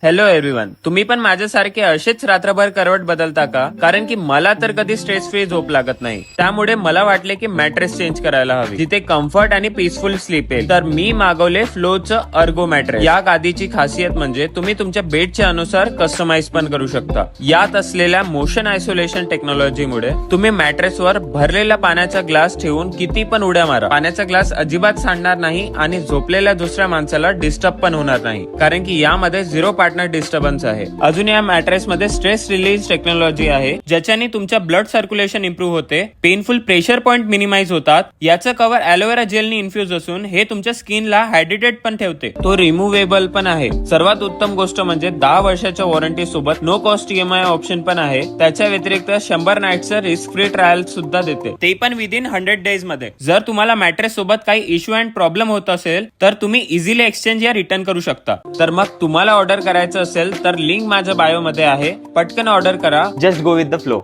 Hello everyone, तुम्ही पण माझ्यासारखे असेच रात्रभर करवट बदलता का? कारण की मला तर कधी स्ट्रेस फ्री झोप लागत नाही. त्यामुळे मला वाटले की मॅट्रेस चेंज करायला हवी, जिथे कम्फर्ट आणि पीसफुल स्लीप येईल. तर मी मागवले फ्लोचं अर्गो मॅट्रेस. या गादीची खासियत म्हणजे तुम्ही तुमच्या बेडच्या अनुसार कस्टमाइज पण करू शकता. यात असलेल्या मोशन आयसोलेशन टेक्नॉलॉजीमुळे तुम्ही मॅट्रेसवर भरलेला पाण्याचा ग्लास ठेवून किती पण उड्या मारा, पाण्याचा ग्लास अजिबात सांडणार नाही आणि झोपलेल्या दुसऱ्या माणसाला डिस्टर्ब पण होणार नाही, कारण की यामध्ये 0 पार्टनर डिस्टर्बन्स आहे. अजून या मॅट्रेस मध्ये स्ट्रेस रिलीज टेक्नॉलॉजी आहे, ज्याच्याने तुमच्या ब्लड सर्क्युलेशन इंप्रूव्ह होते, पेनफुल प्रेशर पॉइंट मिनिमाइज होतात. याचं कव्हर ॲलोवेरा जेलनी इन्फ्युज असून हे तुमच्या स्किनला हायड्रेटेड पण ठेवते. तो रिमुव्हेबल पण आहे. सर्वात उत्तम गोष्ट म्हणजे 10 वर्षाच्या वॉरंटी सोबत नो कॉस्ट EMI ऑप्शन पण आहे. त्याच्या व्यतिरिक्त 100 नाईटचं रिस्क फ्री ट्रायल सुद्धा देते, ते पण विदिन 100 डेज मध्ये. जर तुम्हाला मॅट्रेस सोबत काही इश्यू अँड प्रॉब्लेम होत असेल तर तुम्ही इझिली एक्सचेंज या रिटर्न करू शकता. तर मग तुम्हाला ऑर्डर करायचं असेल तर लिंक माझ्या बायो मध्ये आहे. पटकन ऑर्डर करा. Just go with the flow.